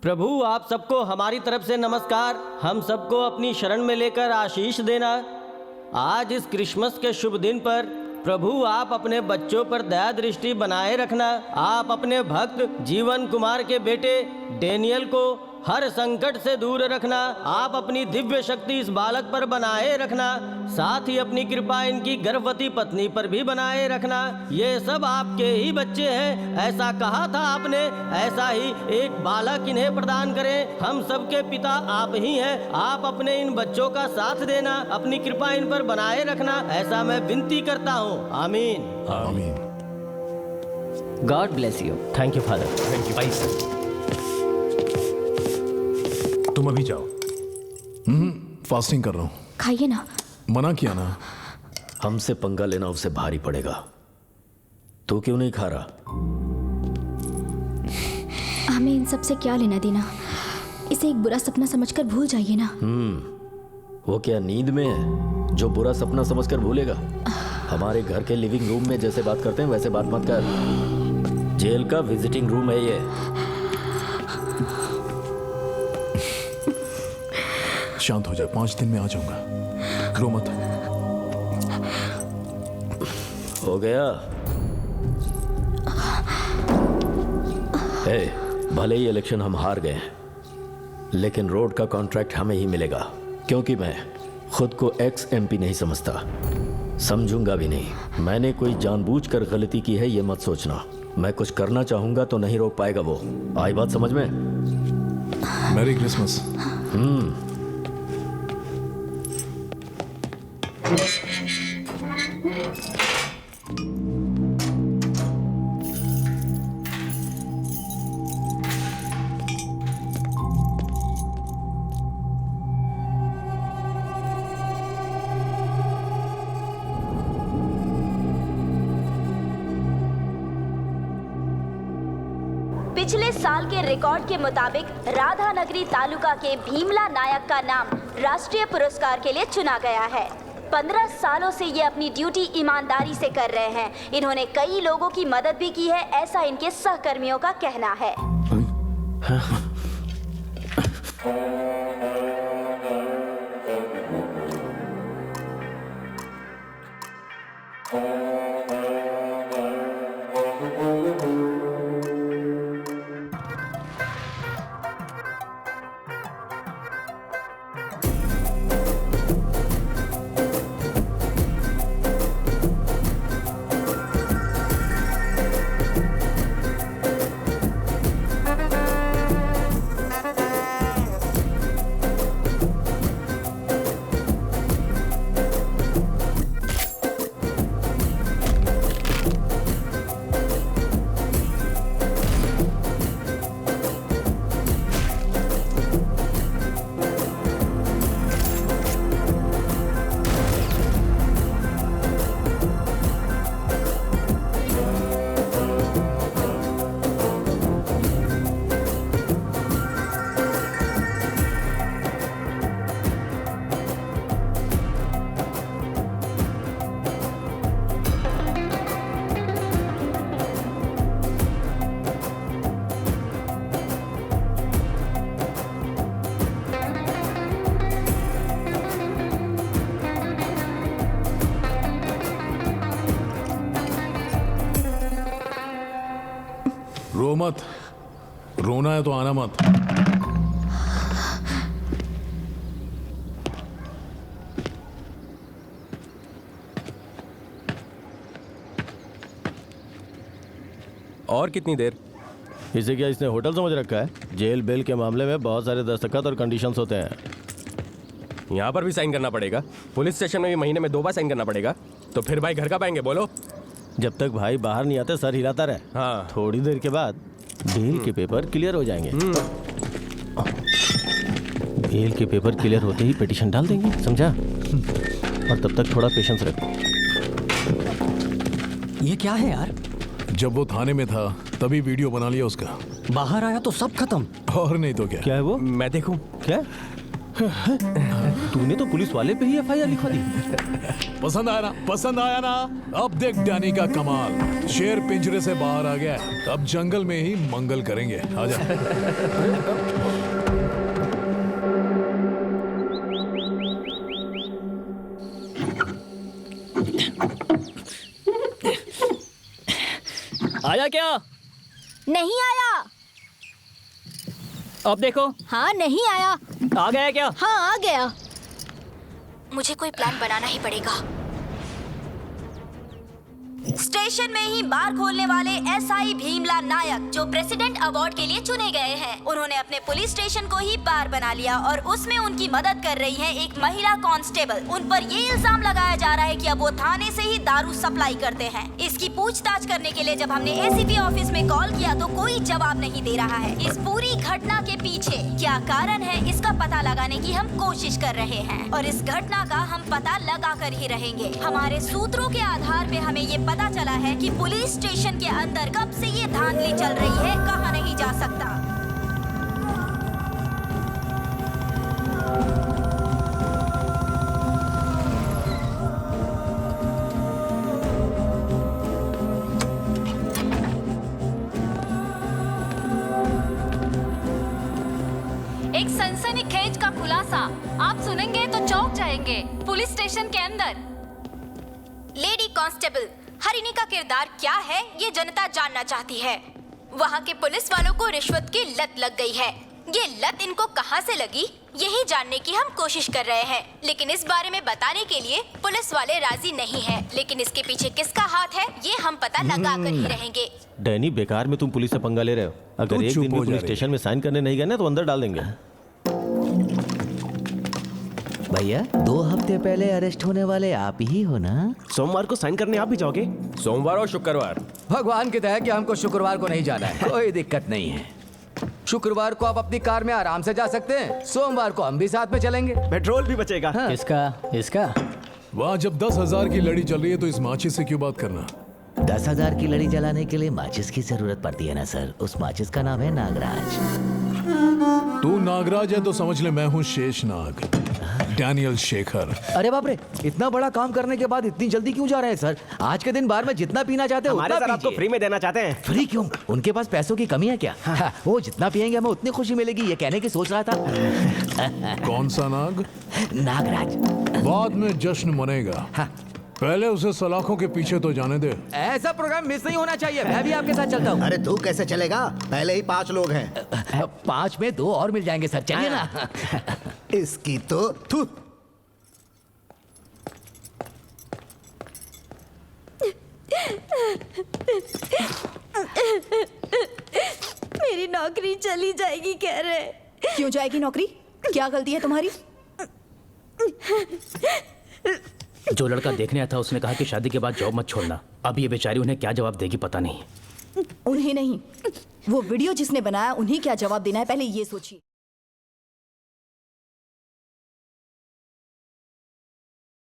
प्रभु आप सबको हमारी तरफ से नमस्कार। हम सबको अपनी शरण में लेकर आशीष देना। आज इस क्रिसमस के शुभ दिन पर प्रभु आप अपने बच्चों पर दया दृष्टि बनाए रखना। आप अपने भक्त जीवन कुमार के बेटे डेनियल को हर संकट से दूर रखना। आप अपनी दिव्य शक्ति इस बालक पर बनाए रखना। साथ ही अपनी कृपा इनकी गर्भवती पत्नी पर भी बनाए रखना। ये सब आपके ही बच्चे हैं, ऐसा कहा था आपने। ऐसा ही एक बालक इन्हें प्रदान करें। हम सबके पिता आप ही हैं। आप अपने इन बच्चों का साथ देना, अपनी कृपा इन पर बनाए रखना, ऐसा मैं विनती करता हूँ। आमीन। आमीन। God bless you. Thank you father. Thank you. तुम अभी जाओ। फास्टिंग कर रहा हूँ। खाइए ना। मना किया ना। हमसे पंगा लेना उसे भारी पड़ेगा। तू क्यों नहीं खा रहा? हमें इन सब से क्या लेना देना। इसे एक बुरा सपना समझकर भूल जाइए ना। वो क्या नींद में है जो बुरा सपना समझकर भूलेगा? हमारे घर के लिविंग रूम में जैसे बात करते हैं वैसे बात मत कर। जेल का विजिटिंग रूम है ये। शांत हो जाए, 5 दिन में आ जाऊंगा। रो मत। हो गया। भले ही इलेक्शन हम हार गए हैं, लेकिन रोड का कॉन्ट्रैक्ट हमें ही मिलेगा, क्योंकि मैं खुद को एक्स एमपी नहीं समझता, समझूंगा भी नहीं। मैंने कोई जानबूझकर गलती की है ये मत सोचना। मैं कुछ करना चाहूंगा तो नहीं रोक पाएगा वो। आई बात समझ में? Merry Christmas. पिछले साल के रिकॉर्ड के मुताबिक राधानगरी तालुका के भीमला नायक का नाम राष्ट्रीय पुरस्कार के लिए चुना गया है। 15 सालों से ये अपनी ड्यूटी ईमानदारी से कर रहे हैं। इन्होंने कई लोगों की मदद भी की है, ऐसा इनके सहकर्मियों का कहना है। रो मत। रोना है तो आना मत। और कितनी देर? इसे क्या इसने होटल समझ रखा है? जेल बेल के मामले में बहुत सारे दस्तखत और कंडीशंस होते हैं। यहाँ पर भी साइन करना पड़ेगा? पुलिस स्टेशन में भी महीने में 2 बार साइन करना पड़ेगा? तो फिर भाई घर कब आएंगे बोलो? जब तक भाई बाहर नहीं आते सर हिलाता रहे। हाँ। थोड़ी देर के बाद बेल के पेपर क्लियर हो जाएंगे। बेल के पेपर क्लियर होते ही पिटीशन डाल देंगे, समझा? और तब तक थोड़ा पेशेंस रखो। ये क्या है यार? जब वो थाने में था तभी वीडियो बना लिया उसका। बाहर आया तो सब खत्म। और नहीं तो क्या। क्या है वो? मैं देखूं? क्या? तूने तो पुलिस वाले पे ही एफआईआर लिखवा दी। पसंद आया ना? पसंद आया ना? अब देख डैनी का कमाल। शेर पिंजरे से बाहर आ गया, अब जंगल में ही मंगल करेंगे। आजा। आया क्या? नहीं आया। अब देखो, हाँ नहीं आया। आ गया क्या? हाँ आ गया। मुझे कोई प्लान बनाना ही पड़ेगा। स्टेशन में ही बार खोलने वाले एसआई भीमला नायक जो प्रेसिडेंट अवार्ड के लिए चुने गए हैं, उन्होंने अपने पुलिस स्टेशन को ही बार बना लिया और उसमें उनकी मदद कर रही है एक महिला कांस्टेबल। उन पर ये इल्जाम लगाया जा रहा है कि अब वो थाने से ही दारू सप्लाई करते हैं। इसकी पूछताछ करने के लिए जब हमने एसीपी ऑफिस में कॉल किया तो कोई जवाब नहीं दे रहा है। इस पूरी घटना के पीछे क्या कारण है, इसका पता लगाने की हम कोशिश कर रहे हैं और इस घटना का हम पता लगा कर ही रहेंगे। हमारे सूत्रों के आधार पे हमें ये पता चला है कि पुलिस स्टेशन के अंदर कब से ये धांधली चल रही है, कहा नहीं जा सकता। एक सनसनीखेज का खुलासा आप सुनेंगे तो चौंक जाएंगे। पुलिस स्टेशन के अंदर लेडी कांस्टेबल हरिणी का किरदार क्या है, ये जनता जानना चाहती है। वहाँ के पुलिस वालों को रिश्वत की लत लग गई है। ये लत इनको कहाँ से लगी, यही जानने की हम कोशिश कर रहे हैं, लेकिन इस बारे में बताने के लिए पुलिस वाले राजी नहीं हैं। लेकिन इसके पीछे किसका हाथ है, ये हम पता लगा कर ही रहेंगे। डैनी, बेकार में तुम पुलिस से पंगा ले रहे हो। अगर एक दिन भी पुलिस स्टेशन में साइन करने नहीं गए ना तो अंदर डाल देंगे। भैया 2 हफ्ते पहले अरेस्ट होने वाले आप ही हो ना? सोमवार को साइन करने आप भी जाओगे? सोमवार और शुक्रवार। भगवान की दया कि हमको शुक्रवार को नहीं जाना है। कोई दिक्कत नहीं है। शुक्रवार को आप अपनी कार में आराम से जा सकते हैं। सोमवार को हम भी साथ में चलेंगे। पेट्रोल भी बचेगा। हाँ। इसका वहाँ जब 10,000 की लड़ी चल रही है तो इस माचिस से क्यों बात करना? 10,000 की लड़ी जलाने के लिए माचिस की जरूरत पड़ती है ना सर। उस माचिस का नाम है नागराज। तू नागराज है तो समझ ले मैं हूँ शेषनाग, डैनियल शेखर। अरे बाप रे, इतना बड़ा काम करने के बाद इतनी जल्दी क्यों जा रहे हैं सर? आज के दिन बार में जितना पीना चाहते हैं उतना सर आपको फ्री में देना चाहते हैं। फ्री क्यों? उनके पास पैसों की कमी है क्या? हाँ, वो जितना पियेंगे हमें उतनी खुशी मिलेगी, ये कहने की सोच रहा था। कौन सा नाग? नागराज। बाद में जश्न मनेगा। हाँ। पहले उसे सलाखों के पीछे तो जाने दे। ऐसा प्रोग्राम मिस नहीं होना चाहिए। मैं भी आपके साथ चलता हूँ। अरे तू कैसे चलेगा? पहले ही 5 लोग हैं। 5 में 2 और मिल जाएंगे सर, चलिए ना। इसकी तो थू। मेरी नौकरी चली जाएगी कह रहे। क्यों जाएगी नौकरी? क्या गलती है तुम्हारी? जो लड़का देखने आया था उसने कहा कि शादी के बाद जॉब मत छोड़ना। अब ये बेचारी उन्हें क्या जवाब देगी पता नहीं। उन्हें नहीं, वो वीडियो जिसने बनाया उन्हें क्या जवाब देना है, पहले ये सोचिए।